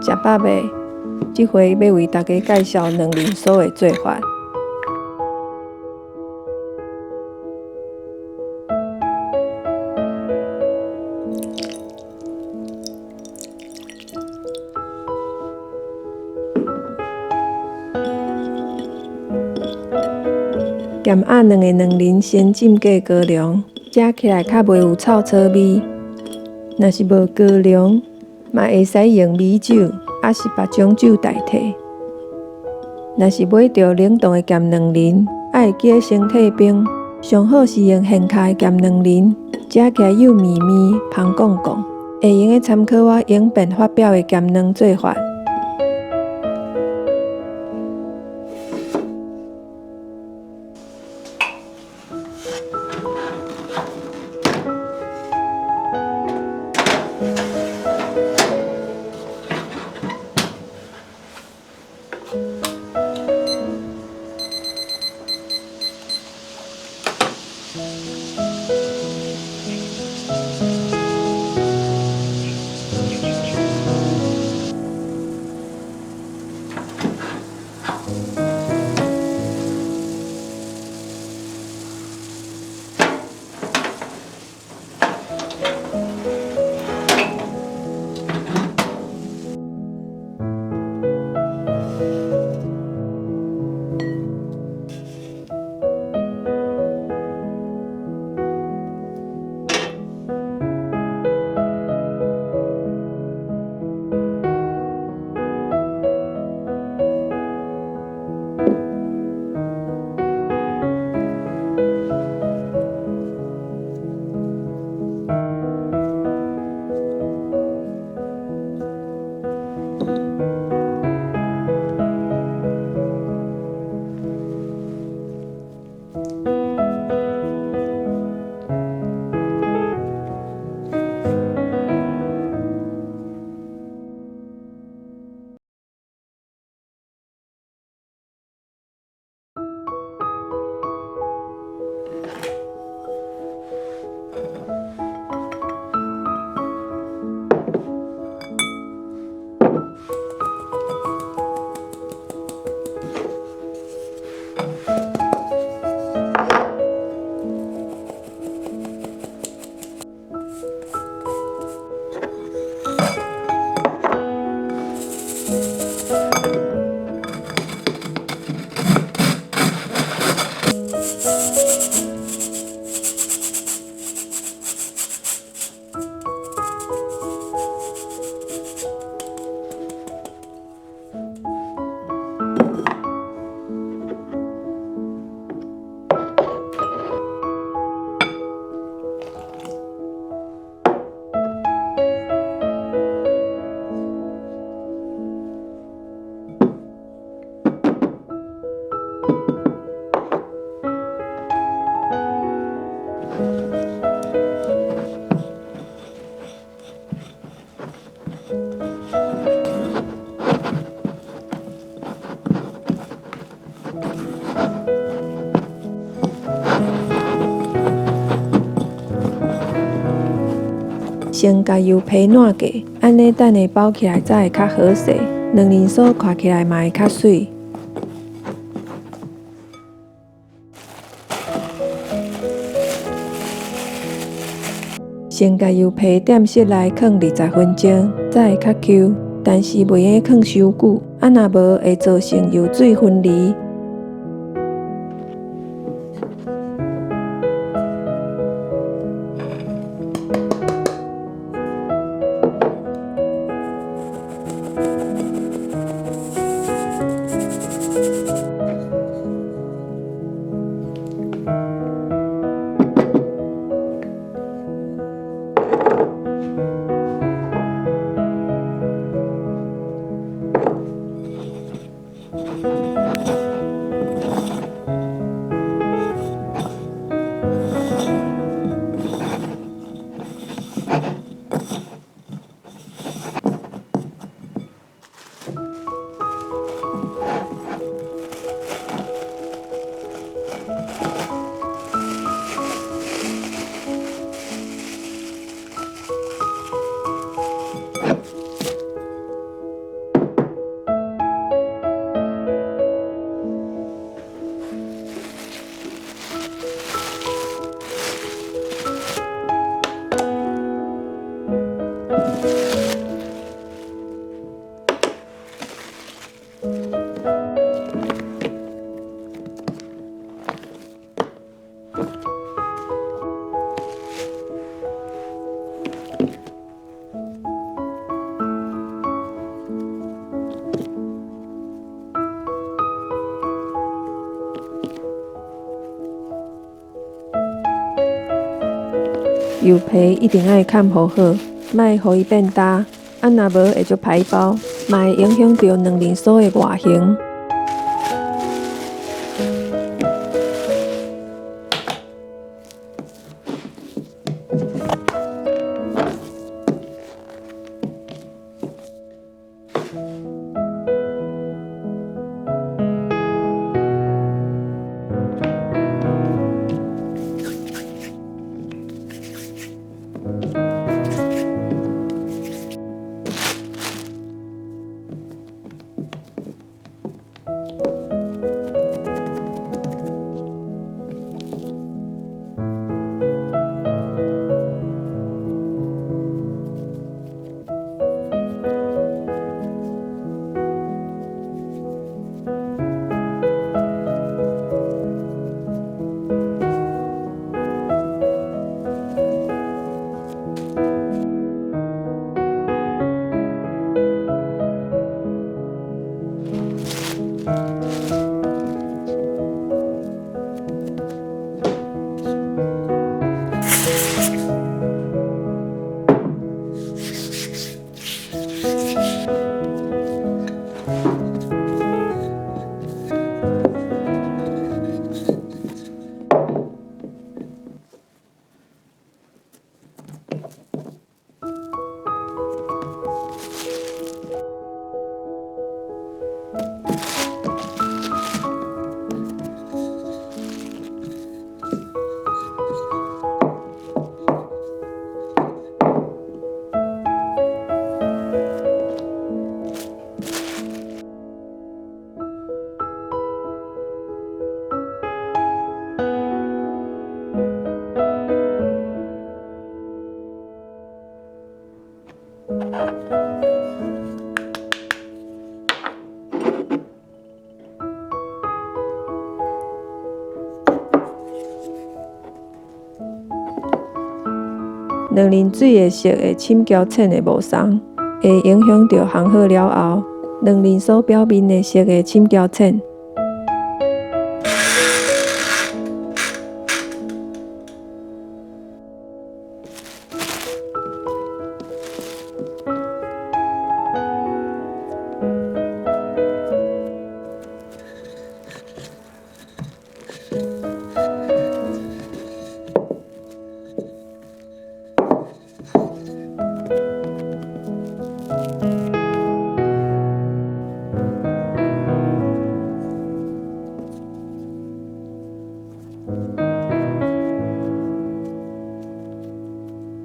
食饱未？这回要为大家介绍卵磷酥的做法。咸鸭卵的卵磷先浸过高粱，食起来较袂有臭草味。若是无高粱，嘛会使用米酒，还是别种酒代替。若是买到冷冻的咸卵磷，爱会记咧先退冰。上好是用现开的咸卵磷，食起来幼绵绵、香滚滚，会用的参考我影片发表的咸卵做法。先甲油皮烂过，安尼等下包起来才会较好势。卵磷酥看起来嘛会较水。先甲油皮踮室内放20分钟，才会较 Q， 但是袂用放伤久，啊若无会造成油水分离。油皮一定爱砍好好，莫互伊变焦，若无会足歹包，嘛会影响到卵磷酥的外形。卵磷水的色会深交浅的无同，会影响到烘好了后，卵磷酥表面的色会深交浅。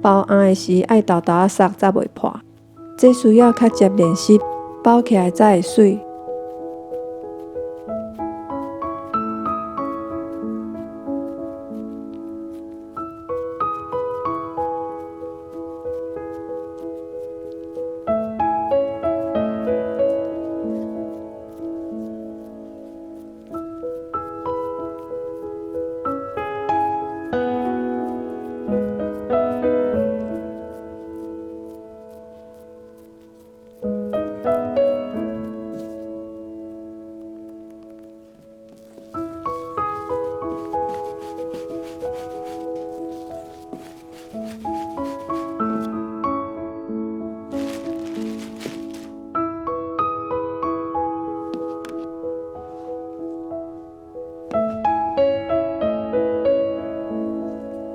包红的时爱豆豆仔摔才袂破，这需要较接练习，包起来才会水。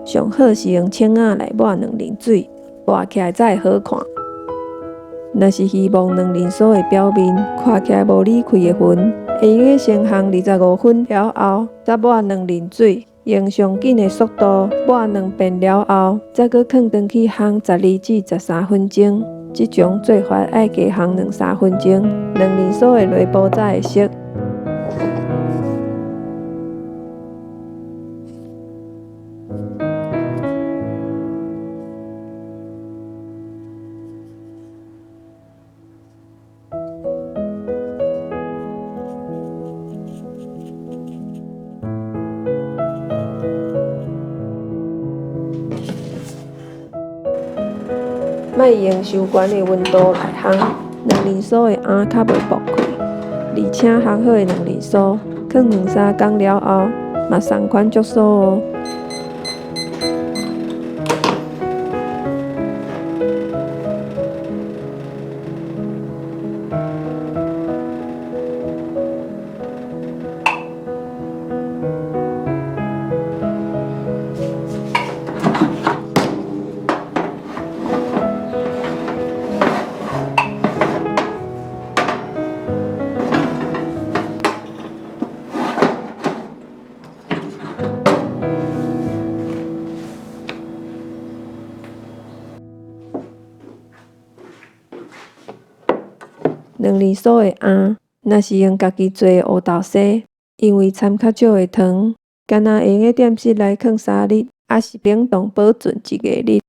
上好是用枪仔来抹卵磷水，抹起来才会好看。若是希望卵磷酥的表面看起来无裂开的云，会用个先烘25分了后，再抹卵磷水，用上紧的速度抹2遍了后，再搁放转去烘12至13分钟。这种做法爱加烘2-3分钟，卵磷酥的内部才会熟。莫用伤悬的温度来烘，卵磷酥的餡较袂爆开，而且烘好的卵磷酥，放2-3天了后，嘛松款足酥哦。两厘酥的餡，若是用家己做的乌豆沙，因为掺较少的糖，干那会用个点心来放3日，还是冷冻保存1个日。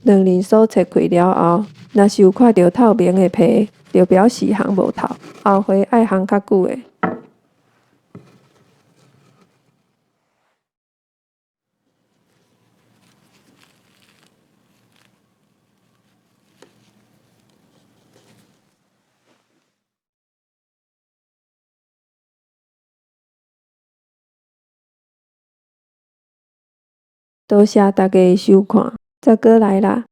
两厘酥切开了后，若是有看到透明的皮，就表示烘无透，后回爱烘较久的。多谢大家的收看，再过来啦！